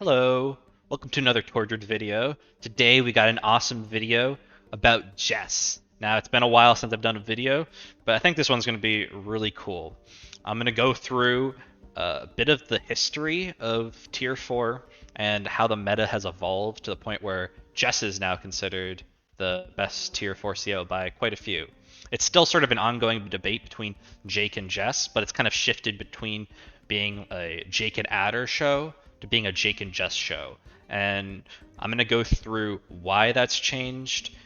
Hello, welcome to another Tordread video. Today we got an awesome video about Jess. Now it's been a while since I've done a video, but I think this one's going to be really cool. I'm going to go through a bit of the history of Tier 4 and how the meta has evolved to the point where Jess is now considered the best Tier 4 CO by quite a few. It's still sort of an ongoing debate between Jake and Jess, but it's kind of shifted between being a Jake and Adder show to being a Jake and Jess show. And I'm going to go through why that's changed,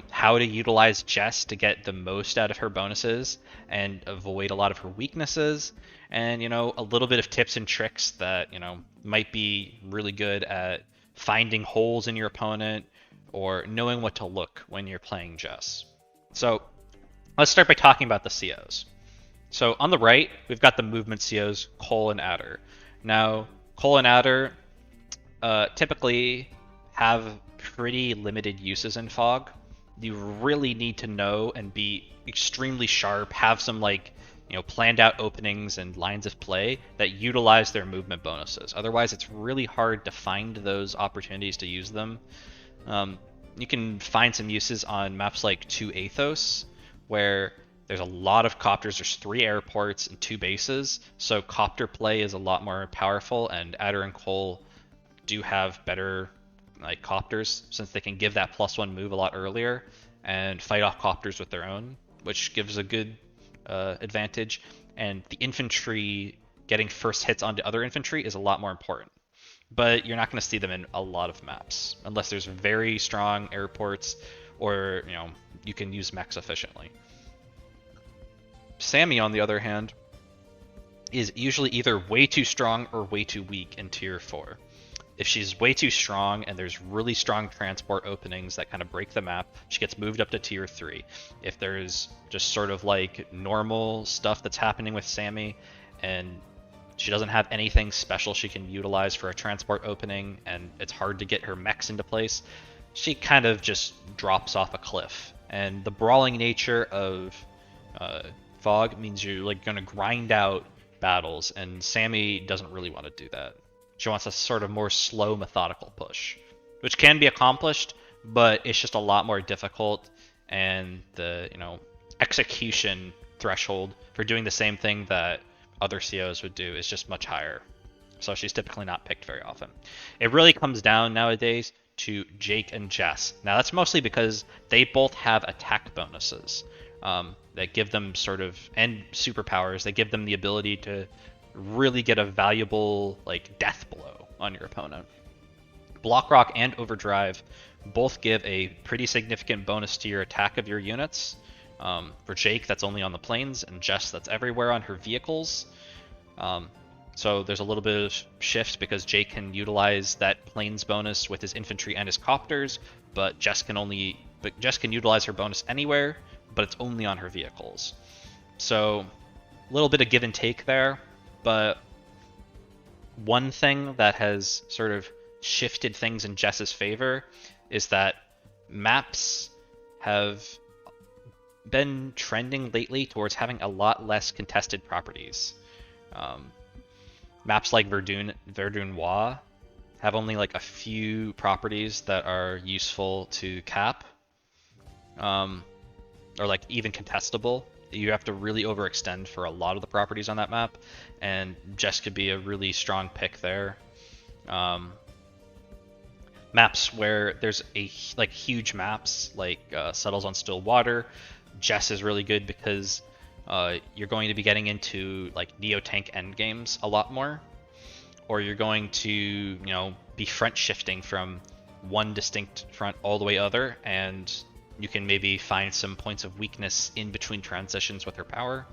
how to utilize Jess to get the most out of her bonuses and avoid a lot of her weaknesses, and, a little bit of tips and tricks that, might be really good at finding holes in your opponent or knowing what to look when you're playing Jess. So let's start by talking about the COs. So on the right, we've got the movement COs, Cole and Adder. Now, Cole and Adder typically have pretty limited uses in Fog. You really need to know and be extremely sharp, have some planned out openings and lines of play that utilize their movement bonuses. Otherwise, it's really hard to find those opportunities to use them. You can find some uses on maps like 2 Athos, where there's a lot of copters. There's 3 airports and 2 bases, so copter play is a lot more powerful, and Adder and Cole do have better copters since they can give that +1 move a lot earlier and fight off copters with their own, which gives a good advantage. And the infantry getting first hits onto other infantry is a lot more important. But you're not going to see them in a lot of maps unless there's very strong airports or you can use mechs efficiently. Sammy, on the other hand, is usually either way too strong or way too weak in Tier 4. If she's way too strong and there's really strong transport openings that kind of break the map, she gets moved up to Tier 3. If there's just sort of normal stuff that's happening with Sammy and she doesn't have anything special she can utilize for a transport opening and it's hard to get her mechs into place, she kind of just drops off a cliff. And the brawling nature of Fog means you're going to grind out battles, and Sammy doesn't really want to do that. She wants a sort of more slow, methodical push, which can be accomplished, but it's just a lot more difficult, and the execution threshold for doing the same thing that other COs would do is just much higher. So she's typically not picked very often. It really comes down nowadays to Jake and Jess. Now that's mostly because they both have attack bonuses. That give them and superpowers that give them the ability to really get a valuable death blow on your opponent. Block Rock and Overdrive both give a pretty significant bonus to your attack of your units. For Jake, that's only on the planes, and Jess, that's everywhere on her vehicles. So there's a little bit of shift because Jake can utilize that planes bonus with his infantry and his copters, but Jess can utilize her bonus anywhere, but it's only on her vehicles. So a little bit of give and take there, but one thing that has sort of shifted things in Jess's favor is that maps have been trending lately towards having a lot less contested properties. Maps like Verdun have only a few properties that are useful to cap. Or even contestable. You have to really overextend for a lot of the properties on that map, and Jess could be a really strong pick there. Maps where there's huge maps Settles on Still Water, Jess is really good because you're going to be getting into Neo-Tank endgames a lot more, or you're going to be front shifting from one distinct front all the way other, and you can maybe find some points of weakness in between transitions with her power.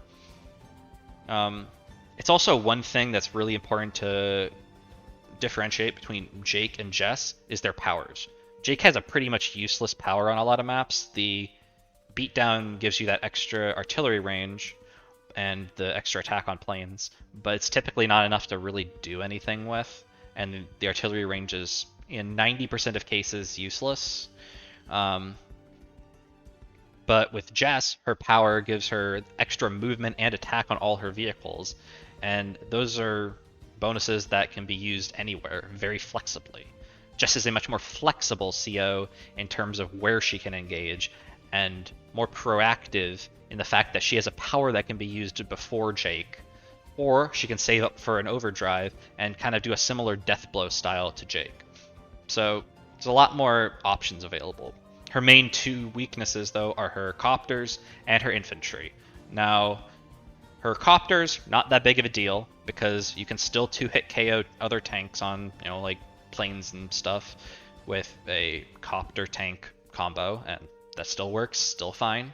It's also one thing that's really important to differentiate between Jake and Jess is their powers. Jake has a pretty much useless power on a lot of maps. The beatdown gives you that extra artillery range and the extra attack on planes, but it's typically not enough to really do anything with, and the artillery range is in 90% of cases useless. But with Jess, her power gives her extra movement and attack on all her vehicles, and those are bonuses that can be used anywhere very flexibly. Jess is a much more flexible CO in terms of where she can engage, and more proactive in the fact that she has a power that can be used before Jake, or she can save up for an overdrive and kind of do a similar death blow style to Jake. So there's a lot more options available. Her main two weaknesses, though, are her copters and her infantry. Now, her copters, not that big of a deal, because you can still 2-hit KO other tanks on, like planes and stuff with a copter tank combo, and that still works, still fine.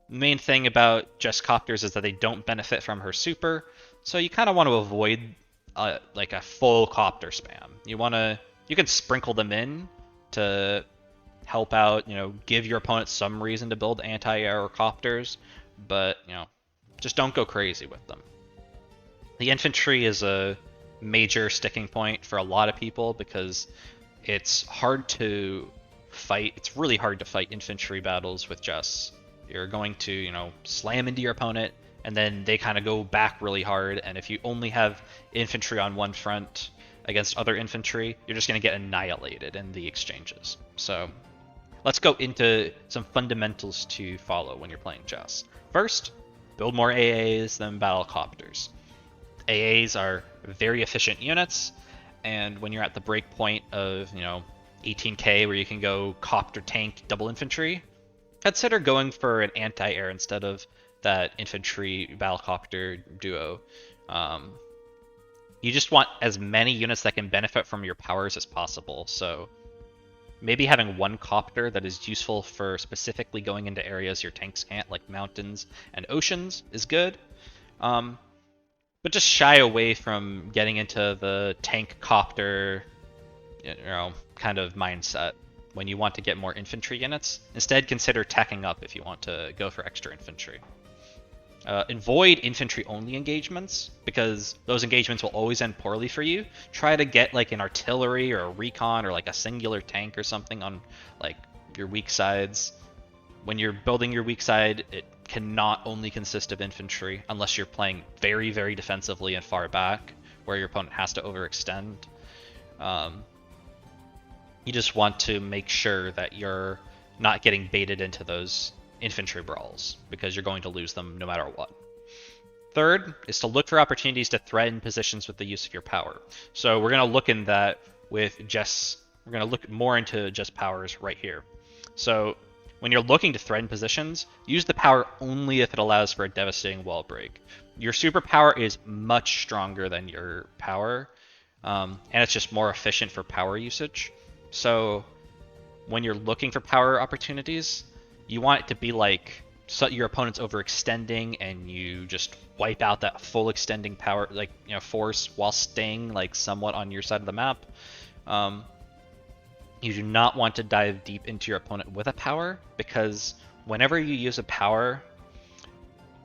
Main thing about Jess copters is that they don't benefit from her super, so you kind of want to avoid like a full copter spam. You can sprinkle them in to help out, give your opponent some reason to build anti-air copters, but just don't go crazy with them. The infantry is a major sticking point for a lot of people because it's hard to fight. It's really hard to fight infantry battles with Jess. You're going to, slam into your opponent, and then they kind of go back really hard, and if you only have infantry on one front against other infantry, you're just going to get annihilated in the exchanges. So let's go into some fundamentals to follow when you're playing Jess. First, build more AAs than battlecopters. AAs are very efficient units, and when you're at the break point of 18k where you can go copter tank double infantry, consider going for an anti-air instead of that infantry battlecopter duo. You just want as many units that can benefit from your powers as possible, so maybe having one copter that is useful for specifically going into areas your tanks can't, like mountains and oceans, is good. But just shy away from getting into the tank copter, kind of mindset when you want to get more infantry units. Instead, consider tacking up if you want to go for extra infantry. Avoid infantry-only engagements, because those engagements will always end poorly for you. Try to get like an artillery or a recon or like a singular tank or something on like your weak sides. When you're building your weak side, it cannot only consist of infantry unless you're playing very, very defensively and far back, where your opponent has to overextend. You just want to make sure that you're not getting baited into those infantry brawls, because you're going to lose them no matter what. Third is to look for opportunities to threaten positions with the use of your power. So we're going to look in that with Jess. We're going to look more into Jess powers right here. So when you're looking to threaten positions, use the power only if it allows for a devastating wall break. Your superpower is much stronger than your power, and it's just more efficient for power usage. So when you're looking for power opportunities, you want it to be like your opponent's overextending and you just wipe out that full extending power, like force, while staying like somewhat on your side of the map. You do not want to dive deep into your opponent with a power, because whenever you use a power,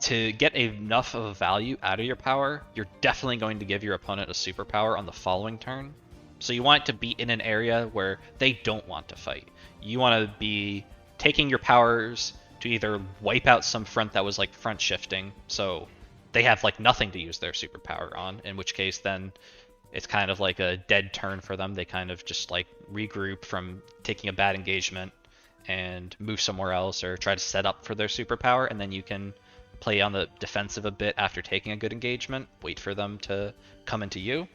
to get enough of a value out of your power, you're definitely going to give your opponent a superpower on the following turn. So you want it to be in an area where they don't want to fight. You want to be taking your powers to either wipe out some front that was like front shifting, so they have like nothing to use their superpower on, in which case then it's kind of like a dead turn for them. They kind of just like regroup from taking a bad engagement and move somewhere else, or try to set up for their superpower, and then you can play on the defensive a bit after taking a good engagement, wait for them to come into you.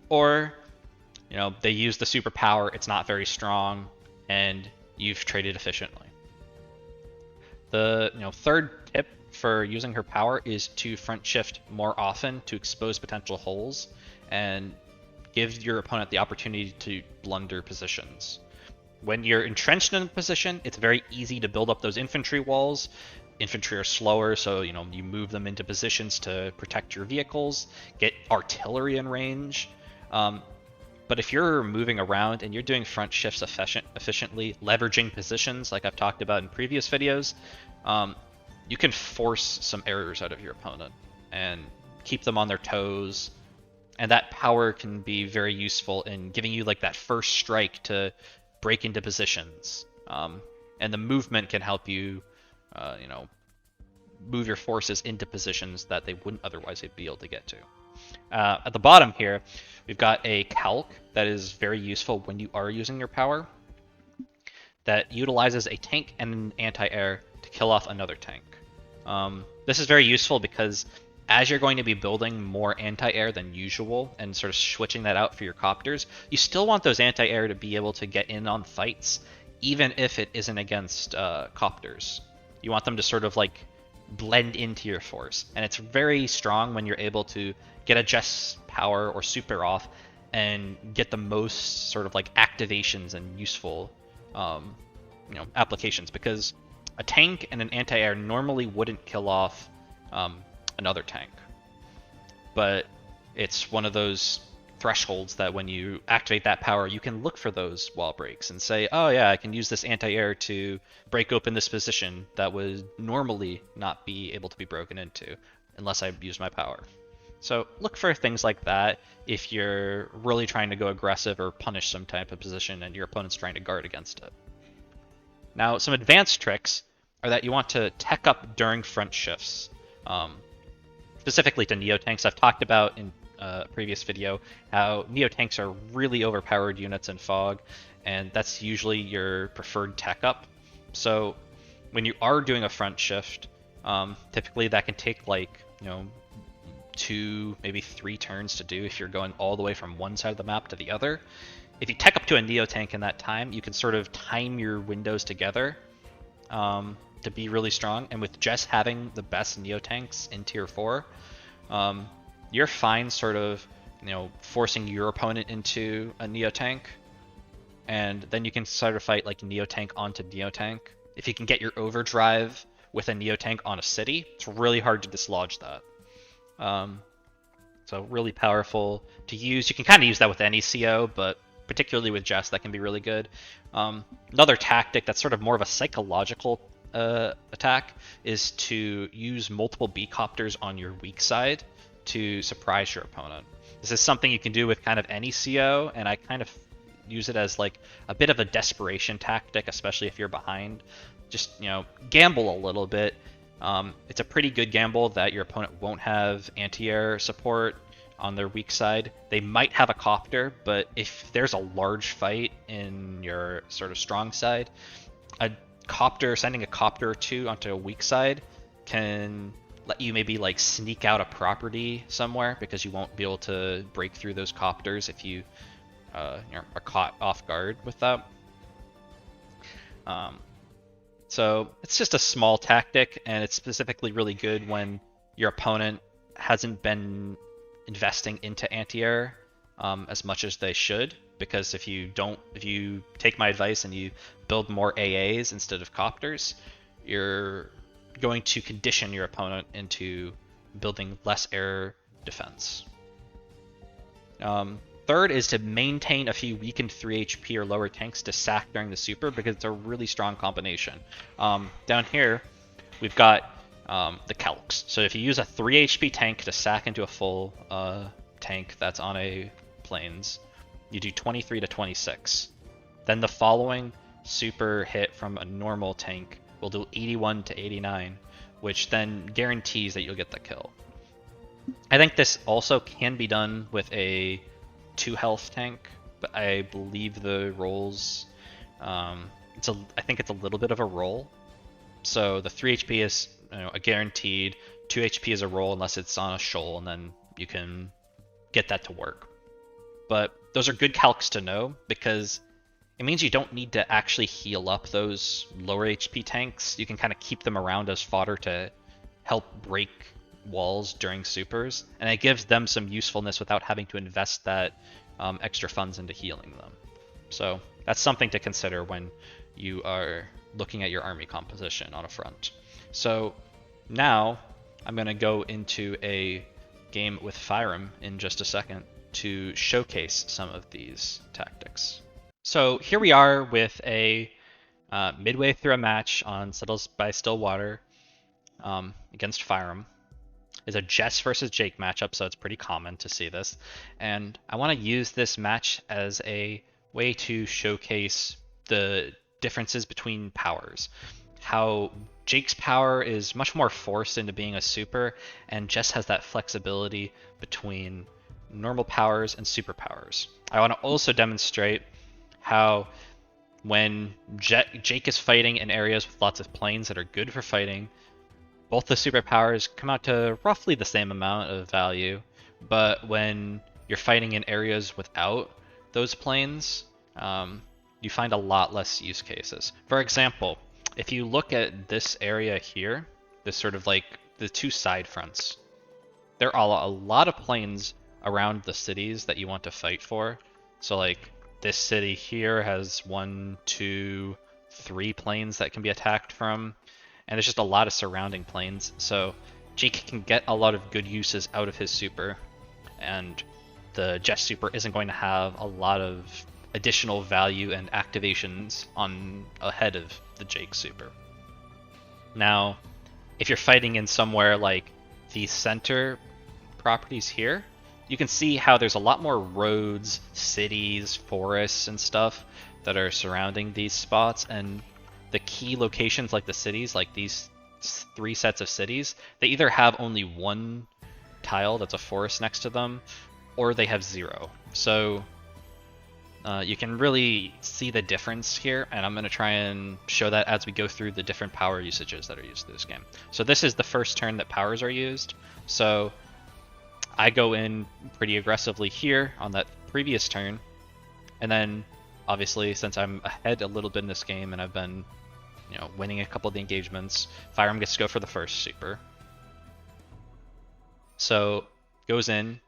Or they use the superpower, it's not very strong, and you've traded efficiently. The third tip for using her power is to front shift more often to expose potential holes and give your opponent the opportunity to blunder positions. When you're entrenched in a position, it's very easy to build up those infantry walls. Infantry are slower, so you move them into positions to protect your vehicles, get artillery in range. But if you're moving around and you're doing front shifts efficiently, leveraging positions like I've talked about in previous videos, you can force some errors out of your opponent and keep them on their toes. And that power can be very useful in giving you like that first strike to break into positions. And the movement can help you, move your forces into positions that they wouldn't otherwise be able to get to. At the bottom here, we've got a calc that is very useful when you are using your power, that utilizes a tank and an anti-air to kill off another tank. This is very useful because as you're going to be building more anti-air than usual and sort of switching that out for your copters, you still want those anti-air to be able to get in on fights, even if it isn't against copters. You want them to sort of like blend into your force, and it's very strong when you're able to get a Jess power or super off and get the most sort of like activations and useful applications, because a tank and an anti-air normally wouldn't kill off another tank, but it's one of those thresholds that when you activate that power, you can look for those wall breaks and say, oh yeah, I can use this anti-air to break open this position that would normally not be able to be broken into unless I use my power. So look for things like that if you're really trying to go aggressive or punish some type of position and your opponent's trying to guard against it. Now, some advanced tricks are that you want to tech up during front shifts. Specifically to Neo-Tanks, I've talked about in a previous video how Neo-Tanks are really overpowered units in Fog, and that's usually your preferred tech up. So when you are doing a front shift, typically that can take like 2, maybe 3 turns to do if you're going all the way from one side of the map to the other. If you tech up to a Neo-Tank in that time, you can sort of time your windows together to be really strong. And with Jess having the best Neo-Tanks in Tier 4, you're fine sort of forcing your opponent into a Neo-Tank, and then you can sort of fight like Neo-Tank onto Neo-Tank. If you can get your overdrive with a Neo-Tank on a city, it's really hard to dislodge that. So really powerful to use. You can kind of use that with any CO, but particularly with Jess, that can be really good. Another tactic that's sort of more of a psychological attack is to use multiple B-copters on your weak side to surprise your opponent. This is something you can do with kind of any CO, and I kind of use it as like a bit of a desperation tactic, especially if you're behind. Just, gamble a little bit. It's a pretty good gamble that your opponent won't have anti-air support on their weak side. They might have a copter, but if there's a large fight in your sort of strong side, sending a copter or two onto a weak side can let you maybe like sneak out a property somewhere, because you won't be able to break through those copters if you are caught off guard with that. So it's just a small tactic, and it's specifically really good when your opponent hasn't been investing into anti-air as much as they should, because if you take my advice and you build more AAs instead of copters, you're going to condition your opponent into building less air defense. Third is to maintain a few weakened 3 HP or lower tanks to sack during the super, because it's a really strong combination. Down here, we've got the calcs. So if you use a 3 HP tank to sack into a full tank that's on a plains, you do 23 to 26. Then the following super hit from a normal tank will do 81 to 89, which then guarantees that you'll get the kill. I think this also can be done with a 2 health tank, but I believe the rolls, I think it's a little bit of a roll. So the 3 HP is a guaranteed, 2 HP is a roll unless it's on a shoal, and then you can get that to work. But those are good calcs to know, because it means you don't need to actually heal up those lower HP tanks. You can kind of keep them around as fodder to help break walls during supers, and it gives them some usefulness without having to invest that extra funds into healing them. So that's something to consider when you are looking at your army composition on a front. So now I'm going to go into a game with Firem in just a second to showcase some of these tactics. So here we are with a midway through a match on Settles by Stillwater against Firem. It's a Jess versus Jake matchup, so it's pretty common to see this. And I want to use this match as a way to showcase the differences between powers. how Jake's power is much more forced into being a super, and Jess has that flexibility between normal powers and superpowers. I want to also demonstrate how when Jake is fighting in areas with lots of planes that are good for fighting, both the superpowers come out to roughly the same amount of value, but when you're fighting in areas without those planes, you find a lot less use cases. For example, if you look at this area here, this sort of like the two side fronts, there are a lot of planes around the cities that you want to fight for. So like this city here has 1, 2, 3 planes that can be attacked from, and there's just a lot of surrounding planes. So Jake can get a lot of good uses out of his super, and the Jess super isn't going to have a lot of additional value and activations on ahead of the Jake super. Now, if you're fighting in somewhere like the center properties here, you can see how there's a lot more roads, cities, forests, and stuff that are surrounding these spots, and the key locations like the cities, like these 3 sets of cities, they either have only 1 tile that's a forest next to them, or they have 0. So you can really see the difference here, and I'm going to try and show that as we go through the different power usages that are used in this game. So this is the first turn that powers are used. So I go in pretty aggressively here on that previous turn, and then obviously since I'm ahead a little bit in this game and I've been, winning a couple of the engagements, Firearm gets to go for the first super. So goes in.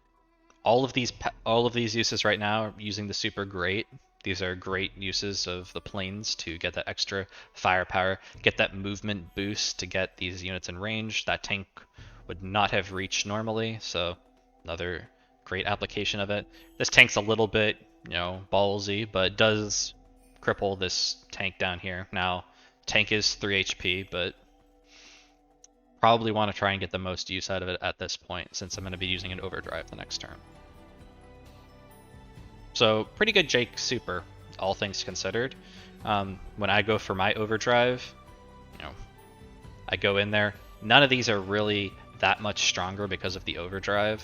All of these uses right now are using the super great. These are great uses of the planes to get that extra firepower, get that movement boost to get these units in range. That tank would not have reached normally, so another great application of it. This tank's a little bit, ballsy, but does cripple this tank down here. Now, tank is 3 HP, but probably want to try and get the most use out of it at this point, since I'm going to be using an overdrive the next turn. So pretty good Jake super, all things considered. When I go for my overdrive, I go in there. None of these are really that much stronger because of the overdrive.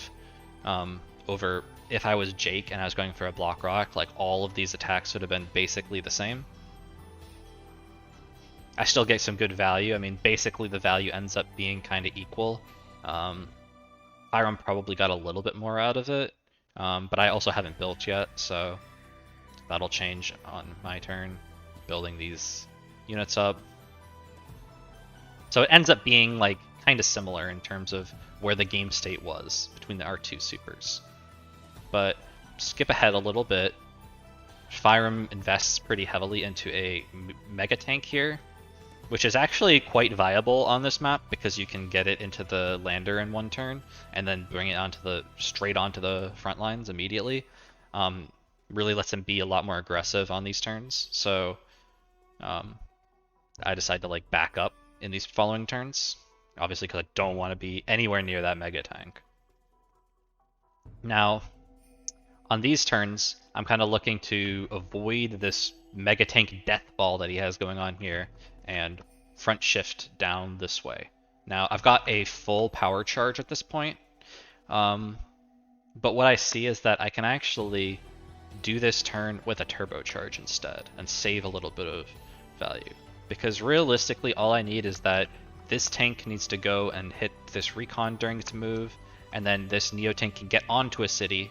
Over if I was Jake and I was going for a block rock, like all of these attacks would have been basically the same. I still get some good value. I mean, basically the value ends up being kind of equal. Firearm probably got a little bit more out of it, but I also haven't built yet, so that'll change on my turn, building these units up. So it ends up being like kind of similar in terms of where the game state was between the R2 supers. But skip ahead a little bit. Firearm invests pretty heavily into a mega tank here, which is actually quite viable on this map because you can get it into the lander in 1 turn and then bring it straight onto the front lines immediately. Really lets him be a lot more aggressive on these turns. So I decide to back up in these following turns, obviously because I don't want to be anywhere near that mega tank. Now, on these turns, I'm kind of looking to avoid this mega tank death ball that he has going on here and front shift down this way. Now, I've got a full power charge at this point, but what I see is that I can actually do this turn with a turbocharge instead and save a little bit of value. Because realistically, all I need is that this tank needs to go and hit this recon during its move, and then this Neo tank can get onto a city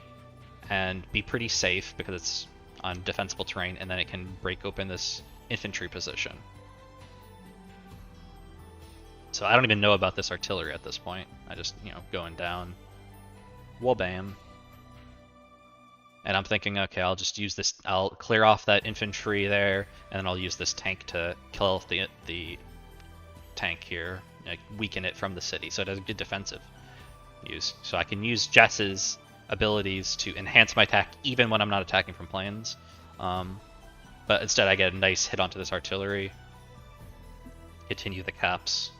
and be pretty safe because it's on defensible terrain, and then it can break open this infantry position. So I don't even know about this artillery at this point. I just, going down. Wabam. And I'm thinking, okay, I'll just use this, I'll clear off that infantry there, and then I'll use this tank to kill off the tank here, weaken it from the city, so it has a good defensive use. So I can use Jess's abilities to enhance my attack even when I'm not attacking from planes. But instead I get a nice hit onto this artillery, continue the caps,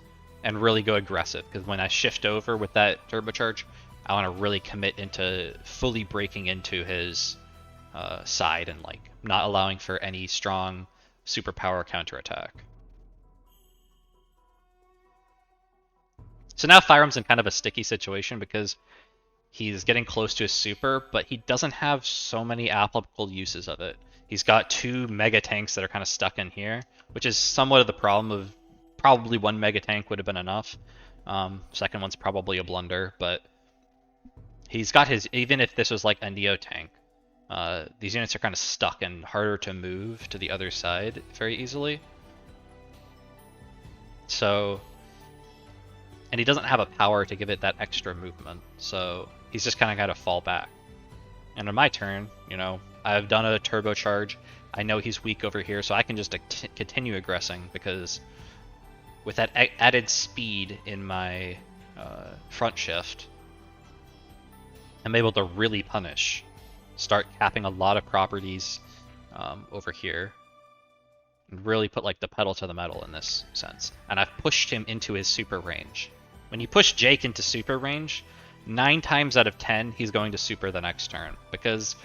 and really go aggressive, because when I shift over with that turbocharge, I want to really commit into fully breaking into his side and not allowing for any strong superpower counterattack. So now Firearm's in kind of a sticky situation because he's getting close to his super, but he doesn't have so many applicable uses of it. He's got 2 mega tanks that are kind of stuck in here, which is somewhat of the problem of probably 1 mega tank would have been enough. Second one's probably a blunder, but he's got his, even if this was like a Neo tank, these units are kind of stuck and harder to move to the other side very easily. So, and he doesn't have a power to give it that extra movement, so he's just kind of got to fall back. And on my turn, you know, I've done a turbocharge. I know he's weak over here, so I can just continue aggressing because with that added speed in my front shift, I'm able to really punish. Start capping a lot of properties over here. And really put like the pedal to the metal in this sense. And I've pushed him into his super range. When you push Jake into super range, 9 times out of 10 he's going to super the next turn, because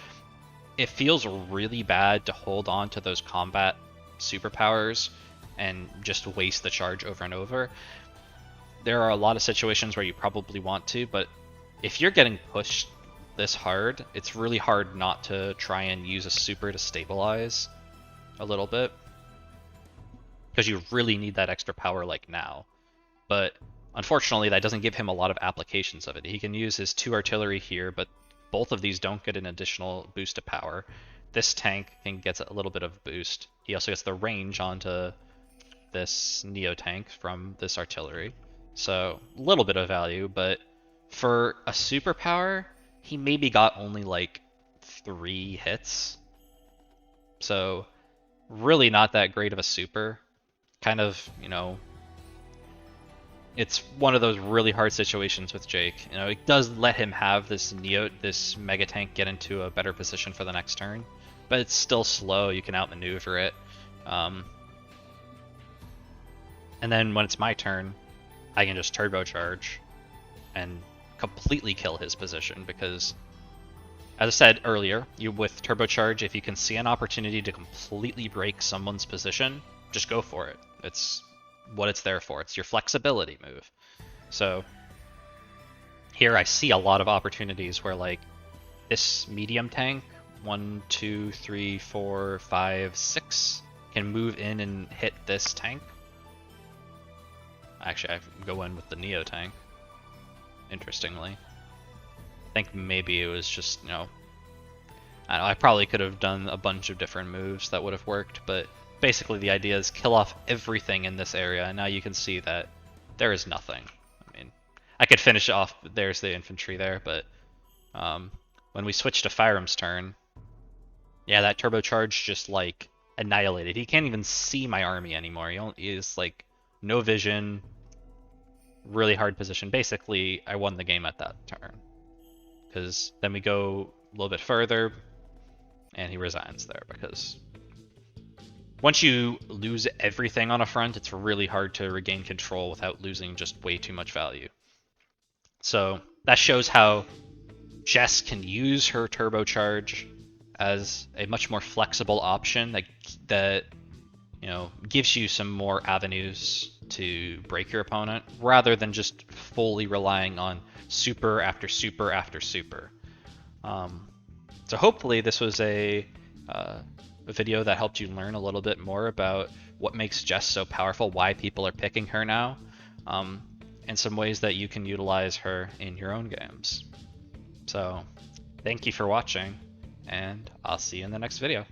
it feels really bad to hold on to those combat superpowers and just waste the charge over and over. There are a lot of situations where you probably want to, but if you're getting pushed this hard, it's really hard not to try and use a super to stabilize a little bit, because you really need that extra power like now. But unfortunately, that doesn't give him a lot of applications of it. He can use his 2 artillery here, but both of these don't get an additional boost of power. This tank gets a little bit of boost. He also gets the range onto this Neo tank from this artillery. So, a little bit of value, but for a superpower, he maybe got only like 3 hits. So, really not that great of a super. Kind of, you know, it's one of those really hard situations with Jake. You know, it does let him have this mega tank get into a better position for the next turn, but it's still slow. You can outmaneuver it. And then when it's my turn, I can just turbocharge and completely kill his position, because, as I said earlier, with turbocharge, if you can see an opportunity to completely break someone's position, just go for it. It's what it's there for. It's your flexibility move. So here I see a lot of opportunities where, like, this medium tank, 1, 2, 3, 4, 5, 6, can move in and hit this tank. Actually, I go in with the Neo tank, interestingly. I think maybe it was just, you know, I don't know, I probably could have done a bunch of different moves that would have worked, but basically the idea is kill off everything in this area, and now you can see that there is nothing. I mean, I could finish off, there's the infantry there, but when we switch to Firearm's turn, yeah, that turbocharge just, like, annihilated. He can't even see my army anymore. He is, like, no vision, really hard position. Basically, I won the game at that turn, because then we go a little bit further, and he resigns there, because once you lose everything on a front, it's really hard to regain control without losing just way too much value. So that shows how Jess can use her turbocharge as a much more flexible option that you know, gives you some more avenues to break your opponent, rather than just fully relying on super after super after super. So hopefully this was a video that helped you learn a little bit more about what makes Jess so powerful, why people are picking her now, and some ways that you can utilize her in your own games. So thank you for watching, and I'll see you in the next video.